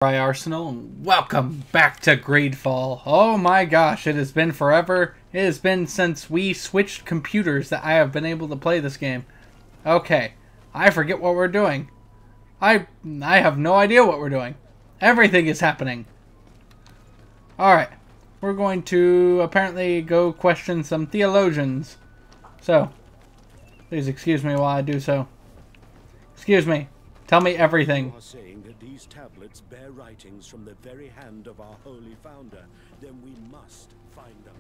Briarsenal, and welcome back to GreedFall. Oh my gosh, it has been forever. It has been since we switched computers that I have been able to play this game. Okay, I forget what we're doing. I have no idea what we're doing. Everything is happening. Alright, we're going to apparently go question some theologians. So, please excuse me while I do so. Excuse me. Tell me everything. You are saying that these tablets bear writings from the very hand of our holy founder. Then we must find them.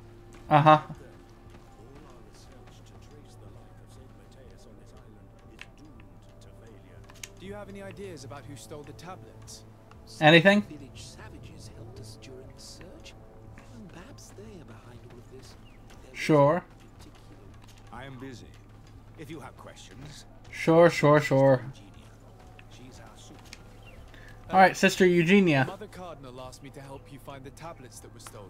Uh-huh. All our research to trace the life of Saint Matthias on this island is doomed to failure. Do you have any ideas about who stole the tablets? Anything? Village savages helped us during the search. And perhaps they are behind all of this. Sure. I am busy. If you have questions. Sure. Alright, Sister Eugenia. Mother Cardinal asked me to help you find the tablets that were stolen.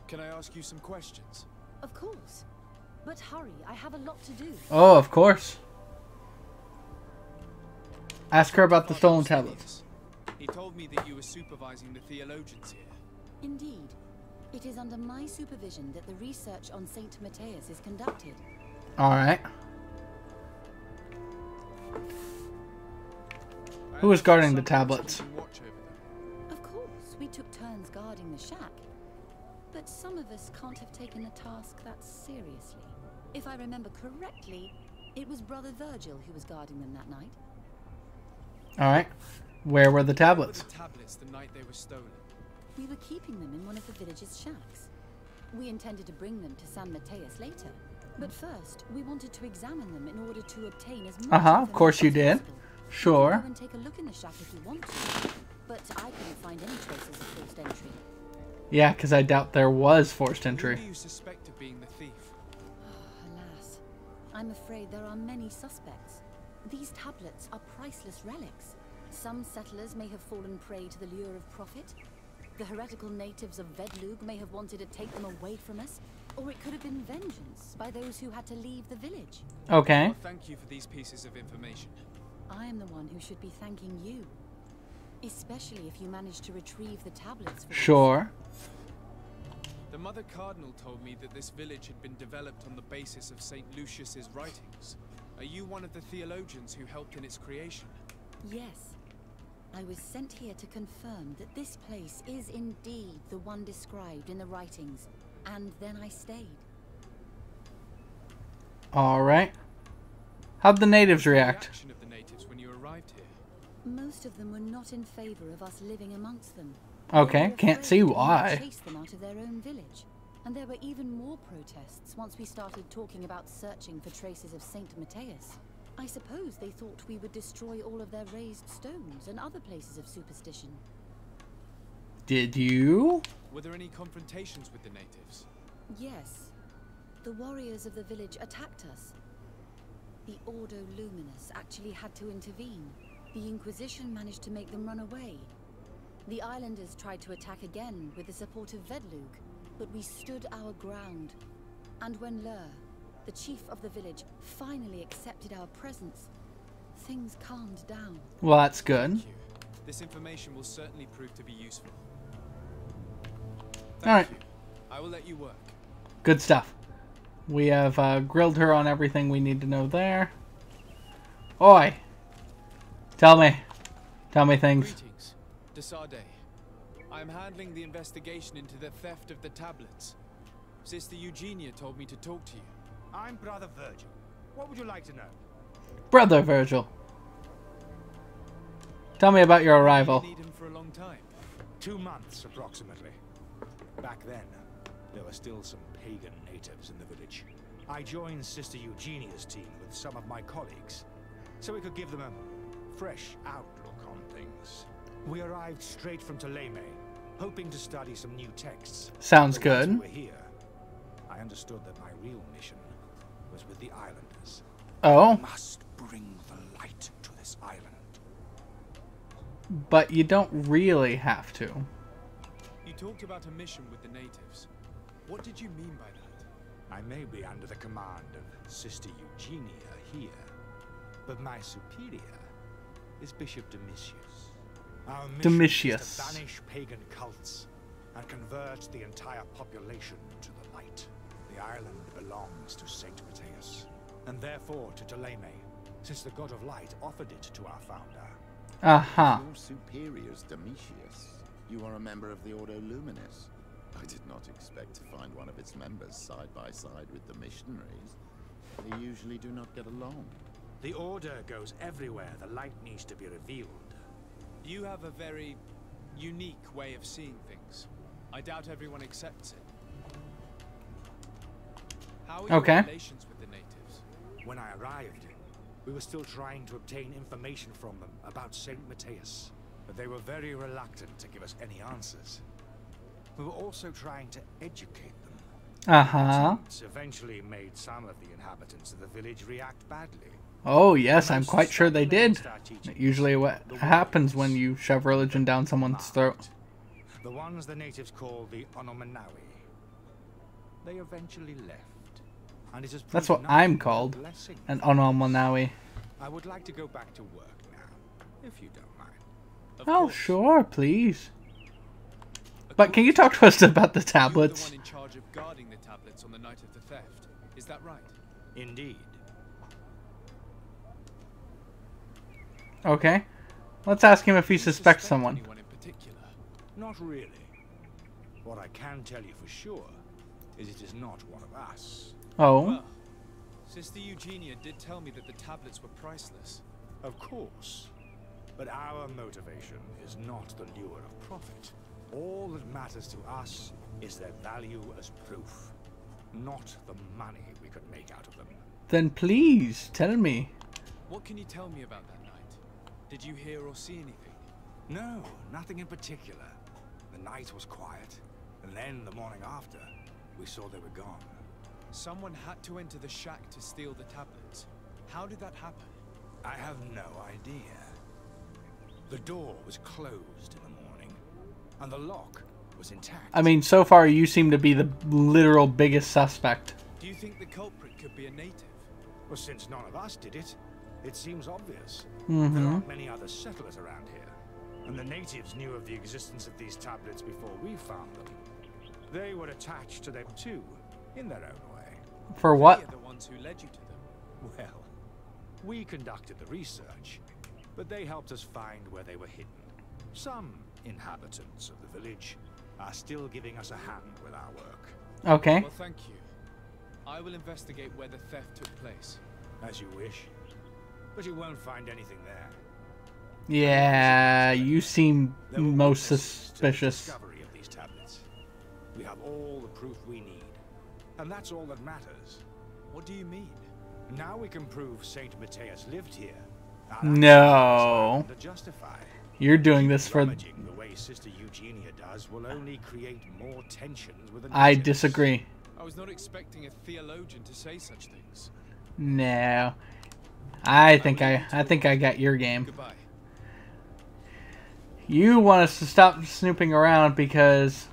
Can I ask you some questions? Of course. But hurry, I have a lot to do. Oh, of course. Ask her about the stolen tablets. He told me that you were supervising the theologians here. Indeed. It is under my supervision that the research on Saint Matthias is conducted. Alright. Who is guarding the tablets? Of course, we took turns guarding the shack. But some of us can't have taken the task that seriously. If I remember correctly, it was Brother Virgil who was guarding them that night. Alright. Where were the tablets? Where were the tablets the night they were stolen? We were keeping them in one of the village's shacks. We intended to bring them to San Matthias later. But first, we wanted to examine them in order to obtain as much of course you did. Sure. You can go and take a look in the shack if you want to, but I couldn't find any traces of forced entry. Yeah, because I doubt there was forced entry. Who do you suspect of being the thief? Alas, I'm afraid there are many suspects. These tablets are priceless relics. Some settlers may have fallen prey to the lure of profit. The heretical natives of Vedlug may have wanted to take them away from us, or it could have been vengeance by those who had to leave the village. Okay. Well, thank you for these pieces of information. I am the one who should be thanking you. Especially if you managed to retrieve the tablets for Sure. The Mother Cardinal told me that this village had been developed on the basis of St. Lucius's writings. Are you one of the theologians who helped in its creation? Yes. I was sent here to confirm that this place is indeed the one described in the writings, and then I stayed. Alright. How'd the natives react? The reaction of the natives when you arrived here? Most of them were not in favor of us living amongst them. Okay, can't see We why. chased them out of their own village. And there were even more protests once we started talking about searching for traces of Saint Matthias. I suppose they thought we would destroy all of their raised stones and other places of superstition. Did you? Were there any confrontations with the natives? Yes. The warriors of the village attacked us. The Ordo Luminous actually had to intervene. The Inquisition managed to make them run away. The islanders tried to attack again with the support of Vedlug, but we stood our ground. And when Lur, the chief of the village, finally accepted our presence, things calmed down. Well, that's good. Thank you. This information will certainly prove to be useful. Alright. Thank you. I will let you work. Good stuff. We have grilled her on everything we need to know there. Oi! Tell me things. Greetings, Desade. I am handling the investigation into the theft of the tablets. Sister Eugenia told me to talk to you. I'm Brother Virgil. What would you like to know? Brother Virgil. Tell me about your arrival. You need him for a long time. 2 months, approximately. Back then, there were still some pagan natives in the village. I joined Sister Eugenia's team with some of my colleagues, so we could give them a fresh outlook on things. We arrived straight from Theleme, hoping to study some new texts. Sounds But once good. we were here, I understood that my real mission was with the islanders. Oh, Must bring the light to this island. but you don't really have to. You talked about a mission with the natives. What did you mean by that? I may be under the command of Sister Eugenia here, but my superior is Bishop Domitius. Our mission is Domitius. to banish pagan cults and convert the entire population to the light. The island belongs to Saint Matthias, and therefore to Theleme, since the god of light offered it to our founder. Uh-huh. Your superior's Domitius. You are a member of the Ordo Luminis. I did not expect to find one of its members side by side with the missionaries. They usually do not get along. The Order goes everywhere the light needs to be revealed. You have a very unique way of seeing things. I doubt everyone accepts it. How are Okay. your relations with the natives? When I arrived, we were still trying to obtain information from them about Saint Matthias, but they were very reluctant to give us any answers. We were also trying to educate them. Uh-huh. It's eventually made some of the inhabitants of the village react badly. Oh, yes, I'm quite sure they did. Usually what happens when you shove religion down someone's throat. The ones the natives call the Onomanawi. They eventually left. And it has That's proved what nothing I'm but a called. blessing. An Onomanawi. I would like to go back to work now, if you don't mind. Of Oh, course. sure, please. But can you talk to us about the You're the tablets? one in charge of guarding the tablets on the night of the theft. Is that right? Indeed. Okay. Let's ask him if he Do you suspects suspect someone. anyone in particular? Not really. What I can tell you for sure is it is not one of us. Oh. Well, Sister Eugenia did tell me that the tablets were priceless. Of course. But our motivation is not the lure of profit. All that matters to us is their value as proof, not the money we could make out of them. Then please, tell me. What can you tell me about that night? Did you hear or see anything? No, nothing in particular. The night was quiet, and then the morning after, we saw they were gone. Someone had to enter the shack to steal the tablets. How did that happen? I have no idea. The door was closed in the morning, and the lock was intact. I mean, so far you seem to be the literal biggest suspect. Do you think the culprit could be a native? Well, since none of us did it, it seems obvious. Mm-hmm. There aren't many other settlers around here, and the natives knew of the existence of these tablets before we found them. They were attached to them too, in their own way. For what? They are the ones who led you to them. Well, we conducted the research, but they helped us find where they were hidden. Some inhabitants of the village are still giving us a hand with our work. Okay. Well, thank you. I will investigate where the theft took place. As you wish. But you won't find anything there. Yeah, you seem There were most witnesses to the suspicious. discovery of these tablets. We have all the proof we need, and that's all that matters. What do you mean? Now we can prove Saint Matthias lived here. Our No. actions are justified. You're doing this for... Rummaging the way Sister Eugenia does will only create more tensions with the I natives. disagree. I was not expecting a theologian to say such things. No. I think I got your game. Goodbye. You want us to stop snooping around because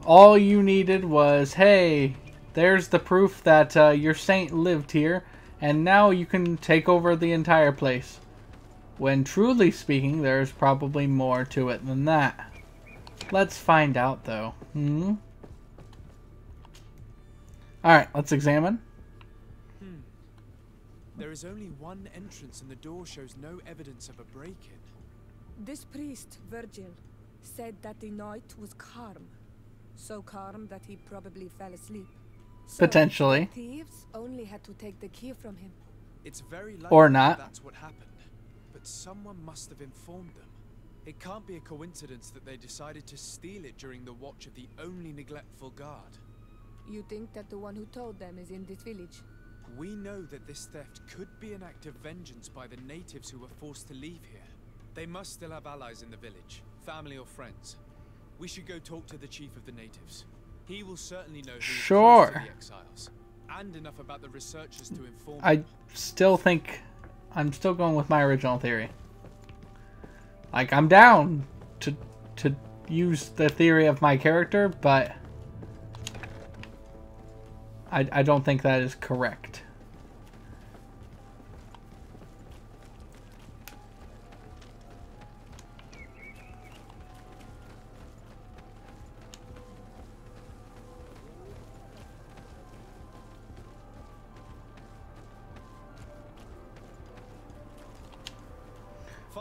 all you needed was, hey, there's the proof that your saint lived here, and now you can take over the entire place. When truly speaking, there's probably more to it than that. Let's find out, though. Alright, let's examine. There is only one entrance and the door shows no evidence of a break-in. This priest, Virgil, said that the night was calm. So calm that he probably fell asleep. So Potentially. the thieves only had to take the key from him. It's very likely Or not. that's what happened. But someone must have informed them. It can't be a coincidence that they decided to steal it during the watch of the only neglectful guard. You think that the one who told them is in this village? We know that this theft could be an act of vengeance by the natives who were forced to leave here. They must still have allies in the village, family or friends. We should go talk to the chief of the natives. He will certainly know who is close to the exiles, and enough about the researchers to inform them. I still think... I'm still going with my original theory. Like, I'm down to use the theory of my character, but... I don't think that is correct.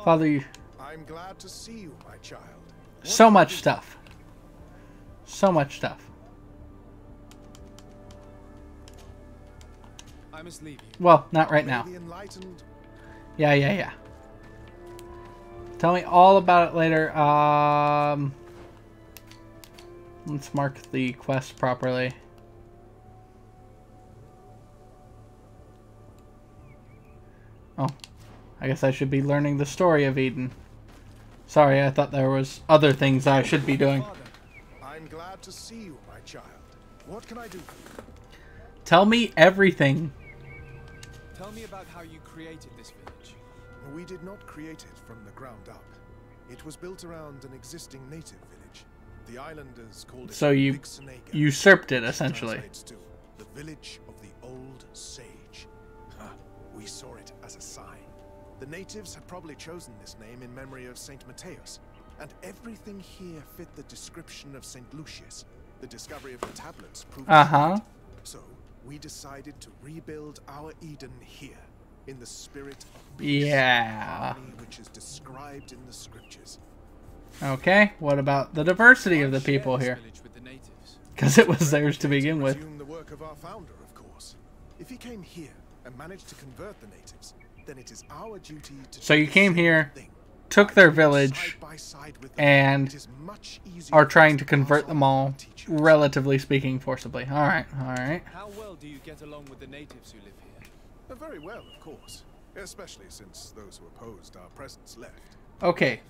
Father, you... I'm glad to see you, my child. So much stuff. So much stuff. I must leave you. Well, not right now. May the enlightened Yeah. Tell me all about it later. Let's mark the quest properly. Oh, I guess I should be learning the story of Eden. Sorry, I thought there was other things I should be doing. Father, I'm glad to see you, my child. What can I do for you? Tell me everything. Tell me about how you created this village. We did not create it from the ground up. It was built around an existing native village. The islanders called it So you Briarsenal, usurped it, which essentially. translates to the village of the old sage. We saw it as a sign. The natives had probably chosen this name in memory of Saint Mateus, and everything here fit the description of Saint Lucius. The discovery of the tablets proved Uh-huh. it. So we decided to rebuild our Eden here, in the spirit of peace and Yeah. harmony which is described in the scriptures. Okay, what about the diversity of the people Share here? this village with the natives. Because it was theirs to begin with. Resume the work of our founder, of course. If he came here and managed to convert the natives, then it is our duty to So do you the came same here, thing. took their Side village, by side with them, and it is much easier are for trying us to pass convert on them our all, teachings. relatively speaking, forcibly. Alright. How well do you get along with the natives who live here? Very well, of course. Especially since those who opposed our presence left. Okay,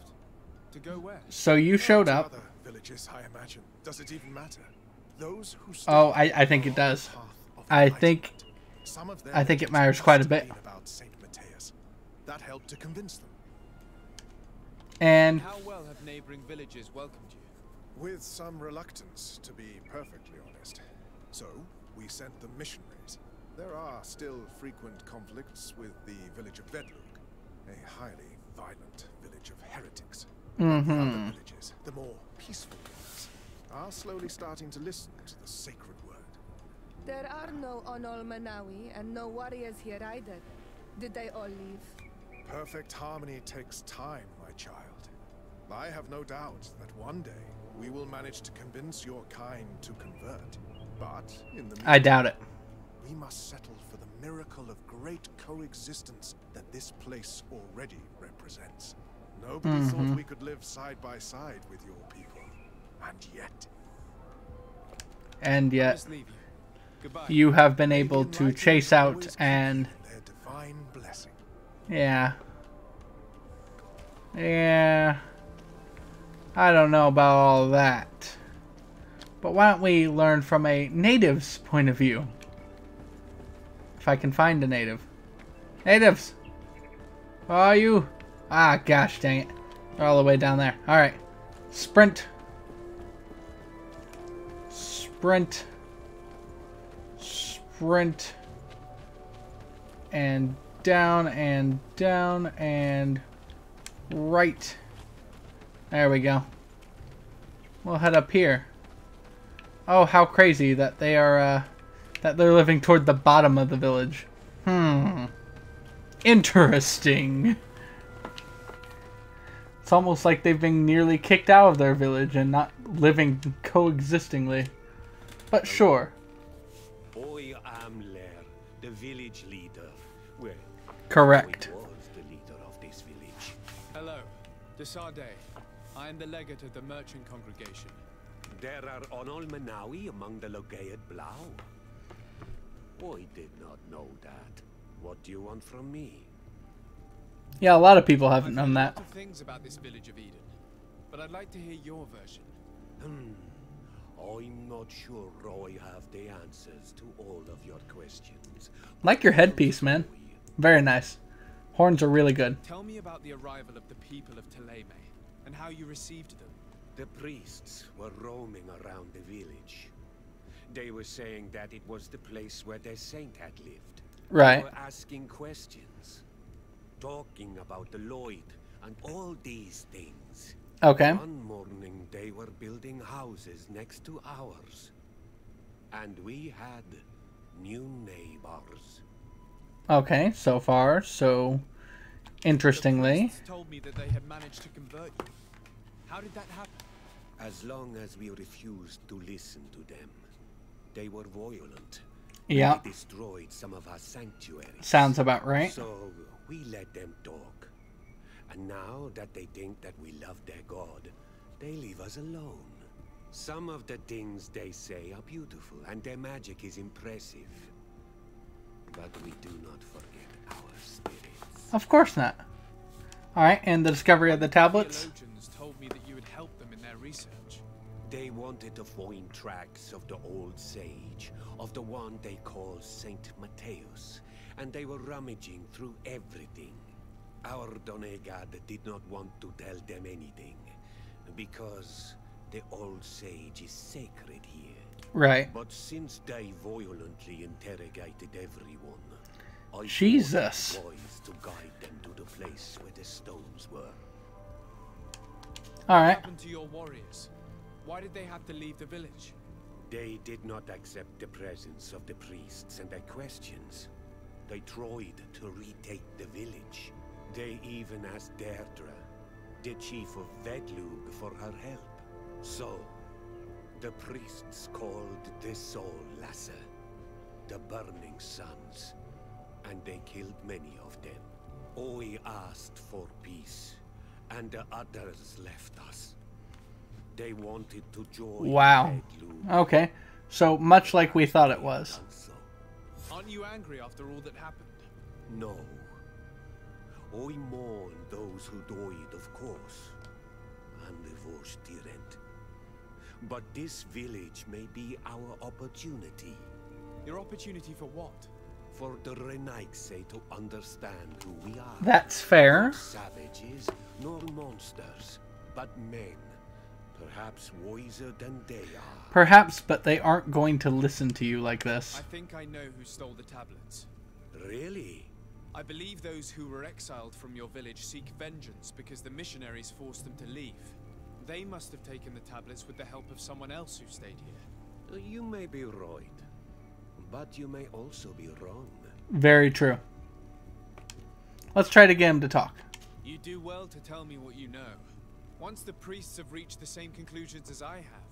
To go where? so you showed To up. other villages, I imagine. Does it even matter? Those who Oh, stayed I think it are on does. the path of I think- enlightenment. Some of them I think it just matters must quite a have bit. been about Saint Mateus. That helped to convince them. And How well have neighboring villages welcomed you? With some reluctance, to be perfectly honest. So, we sent the missionaries. There are still frequent conflicts with the village of Vedlug, a highly violent village of heretics. The other villages, the more peaceful ones, are slowly starting to listen to the sacred word. There are no Onol Manawi and no warriors here either. Did they all leave? Perfect harmony takes time, my child. I have no doubt that one day we will manage to convince your kind to convert. But in the I doubt it. we must settle for the miracle of great coexistence that this place already represents. Nobody thought we could live side by side with your people. And yet... And I yet, must leave you. Goodbye. you have been may the able to enlightened chase out always and... keep you in their divine blessing. Yeah. Yeah. I don't know about all that. But why don't we learn from a native's point of view? If I can find a native. Natives! Where are you? Ah, gosh dang it. They're all the way down there. Alright. Sprint. Sprint. Sprint. And down and down and right. There we go. We'll head up here. Oh, how crazy that they are, that they're living toward the bottom of the village. Interesting. It's almost like they've been nearly kicked out of their village and not living coexistingly. But sure. I am Lair, the village leader. Well, Correct. I was the leader of this village. Hello. Desade. I am the legate of the merchant congregation. There are Onol Manawi among the Logead Blau. I did not know that. What do you want from me? Yeah, a lot of people haven't I've known heard that. a lot of things about this village of Eden, but I'd like to hear your version. I'm not sure I have the answers to all of your questions. Like your headpiece, man. Very nice. Horns are really good. Tell me about the arrival of the people of Theleme and how you received them. The priests were roaming around the village. They were saying that it was the place where their saint had lived. Right. They were asking questions, talking about the Lloyd and all these things. Okay. One morning they were building houses next to ours. And we had new neighbors. Okay, so far, so Interestingly. The priests told me that they had managed to convert you. How did that happen? As long as we refused to listen to them, they were violent. Yeah. They destroyed some of our sanctuaries. Sounds about right. So we let them talk. And now that they think that we love their god, they leave us alone. Some of the things they say are beautiful, and their magic is impressive. But we do not forget our spirits. Of course not. Alright, and the discovery of the tablets? Theologians told me that you would help them in their research. They wanted to find tracks of the old sage, of the one they call Saint Mateus, and they were rummaging through everything. Our Donegad did not want to tell them anything, because the old sage is sacred here. Right. But since they violently interrogated everyone, I Jesus. thought it wise to guide them to the place where the stones were. What Alright. happened to your warriors? Why did they have to leave the village? They did not accept the presence of the priests and their questions. They tried to retake the village. They even asked Deirdre, the chief of Vedlug, for her help. So, the priests called the Soul Lasser, the Burning Suns, and they killed many of them. I asked for peace, and the others left us. They wanted to join Wow. Vedlug. Okay. So, much like we thought it was. Also, Aren't you angry after all that happened? no. I mourn those who died, of course, and the Vorstirent. But this village may be our opportunity. Your opportunity for what? For the Renaigse to understand who we are. That's fair. Not savages, nor monsters, but men. Perhaps wiser than they are. Perhaps, but they aren't going to listen to you like this. I think I know who stole the tablets. Really? I believe those who were exiled from your village seek vengeance because the missionaries forced them to leave. They must have taken the tablets with the help of someone else who stayed here. You may be right, but you may also be wrong. Very true. Let's try to get him to talk. You do well to tell me what you know. Once the priests have reached the same conclusions as I have,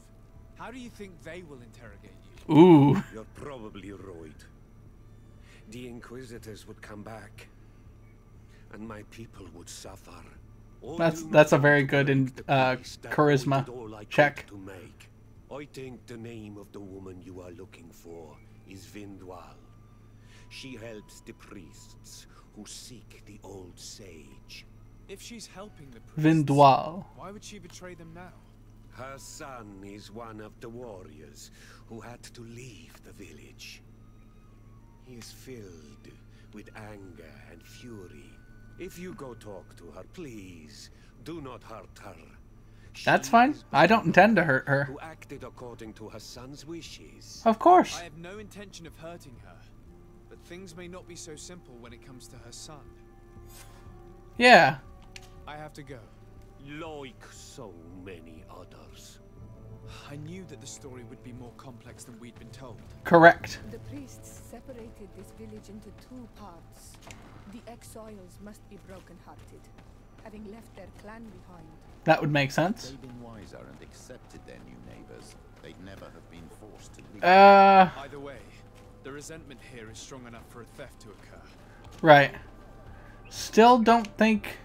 how do you think they will interrogate you? Ooh. You're probably right. The Inquisitors would come back, and my people would suffer. That's a very good charisma check. To make. I think the name of the woman you are looking for is Vindwal. She helps the priests who seek the old sage. If she's helping the priests, Vindwal. why would she betray them now? Her son is one of the warriors who had to leave the village. He is filled with anger and fury. If you go talk to her, please, do not hurt her. That's She fine. is I don't intend to hurt her. who acted according to her son's wishes. Of course. I have no intention of hurting her, but things may not be so simple when it comes to her son. Yeah. I have to go. Like so many others. I knew that the story would be more complex than we'd been told. Correct. The priests separated this village into two parts. The exiles must be broken-hearted, having left their clan behind. That would make sense. They've been wiser and accepted their new neighbors. They'd never have been forced to leave. Either way, the resentment here is strong enough for a theft to occur. Right. Still don't think...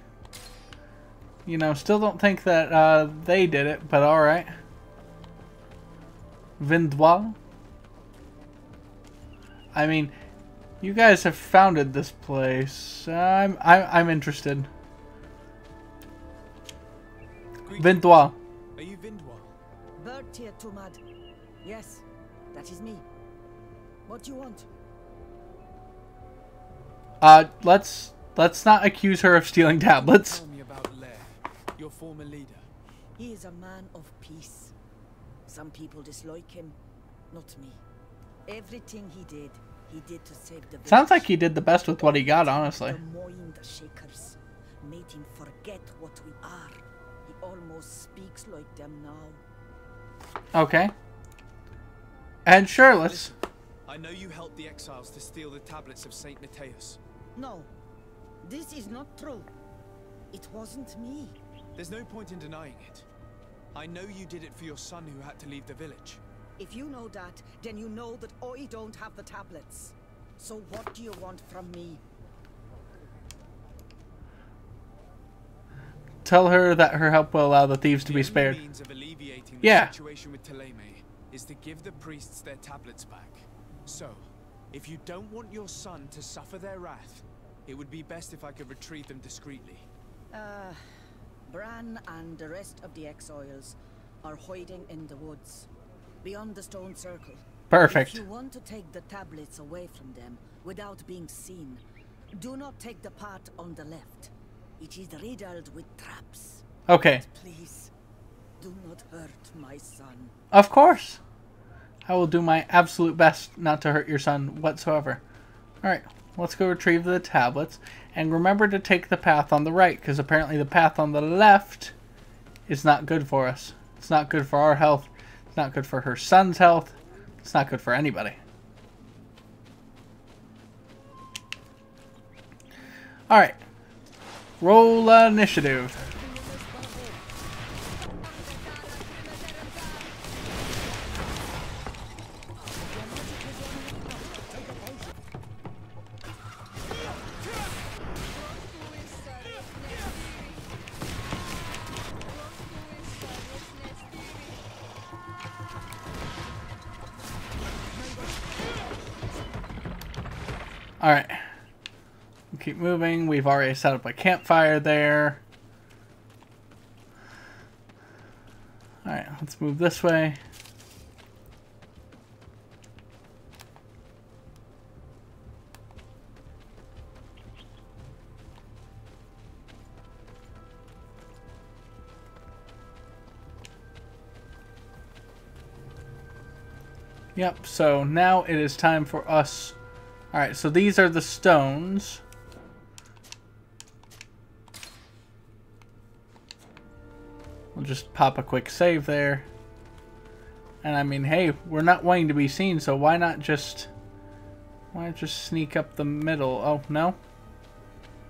You know, still don't think that they did it, but alright. Vindwal? I mean, you guys have founded this place. I'm interested. Vindwal. Are you Vindwal? Bertier Tumad. Yes, that is me. What do you want? Let's not accuse her of stealing tablets. Tell me about Lair, your former leader. He is a man of peace. Some people dislike him, not me. Everything he did to save the village. Sounds like he did the best with what he got, honestly. The Moind Shakers made him forget what we are. He almost speaks like them now. Okay. And sure, let's... I know you helped the exiles to steal the tablets of Saint Mateus. No. This is not true. It wasn't me. There's no point in denying it. I know you did it for your son who had to leave the village. If you know that, then you know that I don't have the tablets. So what do you want from me? Tell her that her help will allow the thieves to be spared. The only means of alleviating Yeah. the situation with Theleme is to give the priests their tablets back. So, if you don't want your son to suffer their wrath, it would be best if I could retrieve them discreetly. Bran and the rest of the exiles are hiding in the woods, beyond the stone circle. Perfect. If you want to take the tablets away from them without being seen, do not take the path on the left. It is riddled with traps. Okay. Please, do not hurt my son. Of course. I will do my absolute best not to hurt your son whatsoever. Alright, let's go retrieve the tablets. And remember to take the path on the right, because apparently the path on the left is not good for us. It's not good for our health. It's not good for her son's health. It's not good for anybody. Alright. Roll initiative. Alright. We'll keep moving. We've already set up a campfire there. Alright, let's move this way. Yep, so now it is time for us. Alright, so these are the stones. We'll just pop a quick save there. And I mean, hey, we're not wanting to be seen, so why not just sneak up the middle? Oh, no?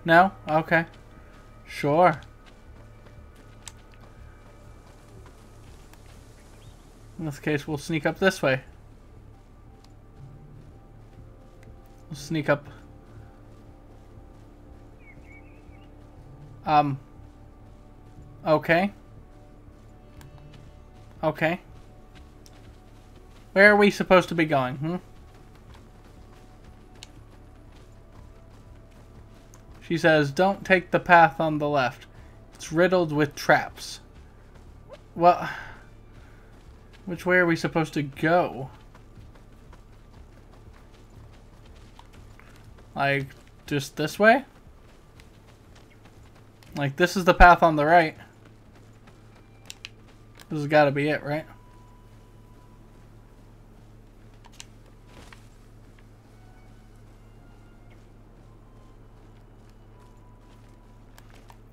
No? Okay. Sure. In this case, we'll sneak up this way. We'll sneak up. Okay. Okay. Where are we supposed to be going, She says, don't take the path on the left. It's riddled with traps. Well, which way are we supposed to go? Like, just this way? Like, this is the path on the right. This has got to be it, right?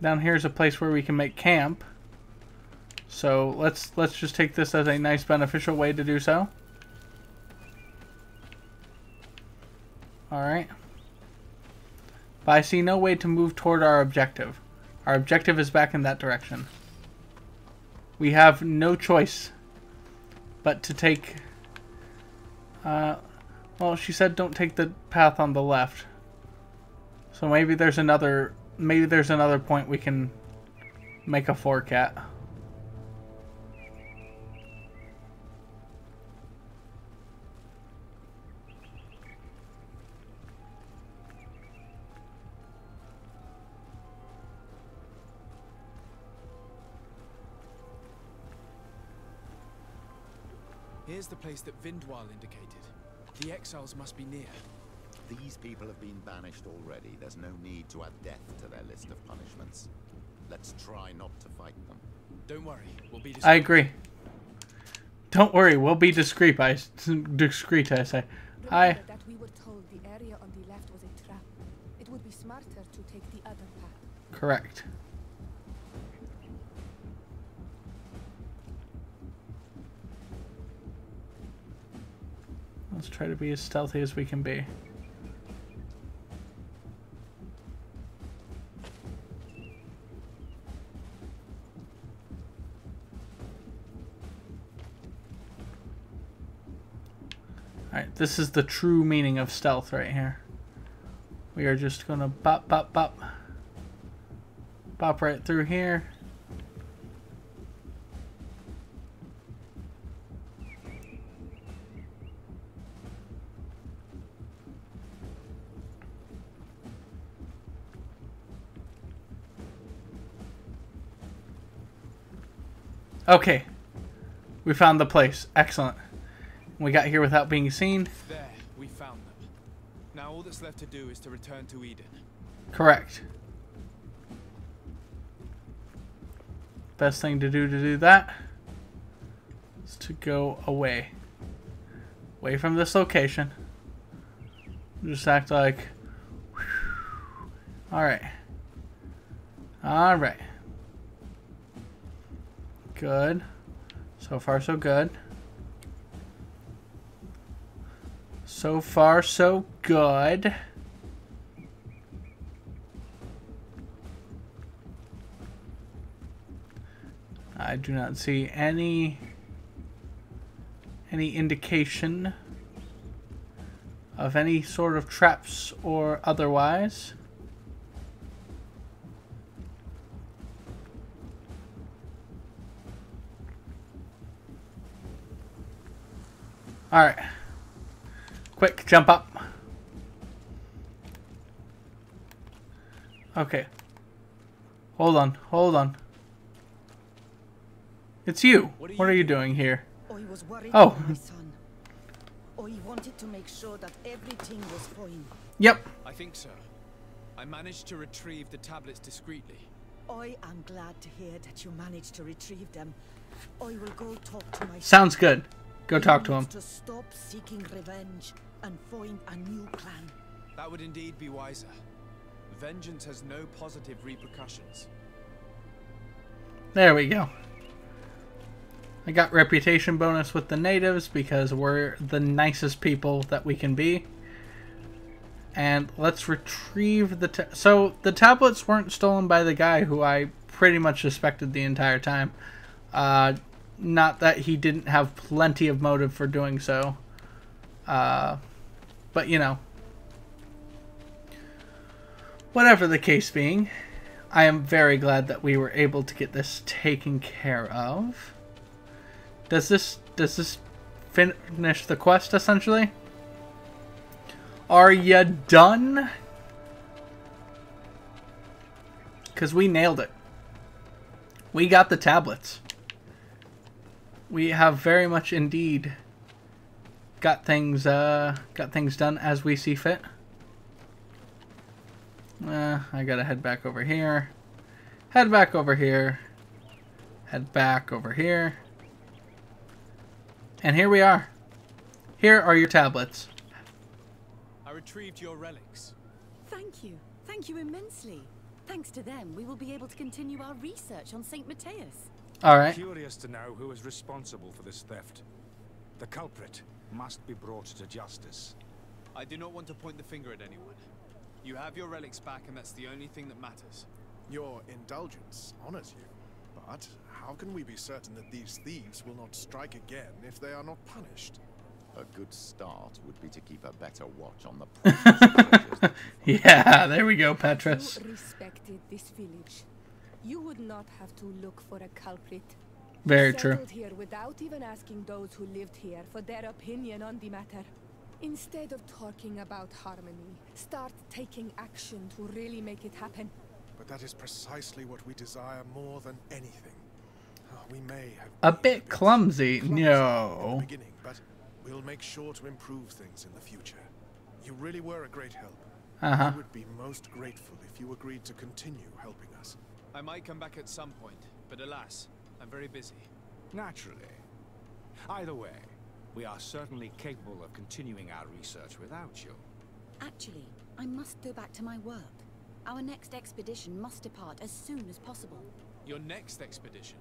Down here's a place where we can make camp. So let's just take this as a nice beneficial way to do so. Alright. But I see no way to move toward our objective. Our objective is back in that direction. We have no choice but to take... well, she said don't take the path on the left. So maybe there's another point we can make a fork at. Here's the place that Vindwal indicated. The exiles must be near. These people have been banished already. There's no need to add death to their list of punishments. Let's try not to fight them. Don't worry, we'll be discreet. I agree. Don't worry, we'll be discreet, I say. Remember that we were told the area on the left was a trap. It would be smarter to take the other path. Correct. Let's try to be as stealthy as we can be. Alright, this is the true meaning of stealth right here. We are just gonna bop, bop, bop. Bop right through here. Okay. We found the place. Excellent. We got here without being seen. There, we found them. Now all that's left to do is to return to Eden. Correct. Best thing to do that is to go away. Away from this location. Just act like... Alright. Alright. Good. So far, so good. So far, so good. I do not see any indication of any sort of traps or otherwise. Alright. Quick, jump up. Okay. Hold on, hold on. It's you. What are you doing here? I was worried Oh. for my son. I wanted to make sure that everything was fine. Yep. I think so. I managed to retrieve the tablets discreetly. I am glad to hear that you managed to retrieve them. I will go talk to my son. Sounds good. Go talk to him. To stop seeking revenge and find a new clan. That would indeed be wiser. Vengeance has no positive repercussions. There we go. I got reputation bonus with the natives because we're the nicest people that we can be. And let's retrieve the... So, the tablets weren't stolen by the guy who I pretty much suspected the entire time. Not that he didn't have plenty of motive for doing so. But, you know. Whatever the case being, I am very glad that we were able to get this taken care of. Does this finish the quest, essentially? Are ya done? Because we nailed it. We got the tablets. We have very much indeed got things done as we see fit. I gotta head back over here. Head back over here. Head back over here. And here we are. Here are your tablets. I retrieved your relics. Thank you. Thank you immensely. Thanks to them, we will be able to continue our research on St. Matthias. Alright. Curious to know who is responsible for this theft. The culprit must be brought to justice. I do not want to point the finger at anyone. You have your relics back, and that's the only thing that matters. Your indulgence honors you. But how can we be certain that these thieves will not strike again if they are not punished? A good start would be to keep a better watch on the precious. Yeah, there we go, Petrus. You respected this village. You would not have to look for a culprit. Very You true. settled here without even asking those who lived here for their opinion on the matter. Instead of talking about harmony, start taking action to really make it happen. But that is precisely what we desire more than anything. We may have A been bit clumsy. in the No. beginning, but we'll make sure to improve things in the future. You really were a great help. Uh-huh. I would be most grateful if you agreed to continue helping us. I might come back at some point, but alas, I'm very busy. Naturally. Either way, we are certainly capable of continuing our research without you. Actually, I must go back to my work. Our next expedition must depart as soon as possible. Your next expedition?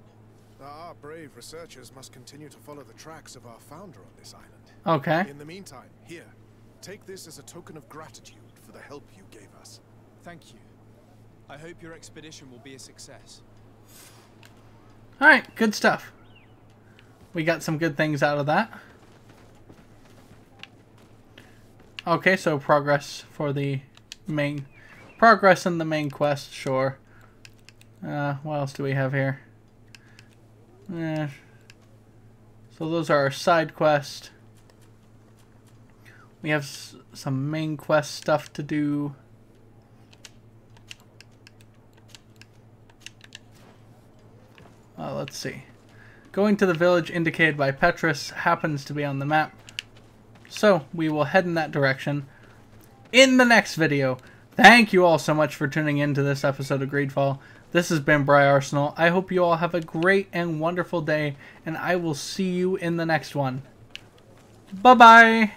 Our brave researchers must continue to follow the tracks of our founder on this island. Okay. In the meantime, here, take this as a token of gratitude for the help you gave us. Thank you. I hope your expedition will be a success. Alright, good stuff. We got some good things out of that. Okay, so progress for the main... Progress in the main quest, sure. What else do we have here? So those are our side quests. We have some main quest stuff to do. Let's see. Going to the village indicated by Petrus happens to be on the map. So we will head in that direction in the next video. Thank you all so much for tuning in to this episode of GreedFall. This has been Briarsenal. I hope you all have a great and wonderful day, and I will see you in the next one. Bye-bye!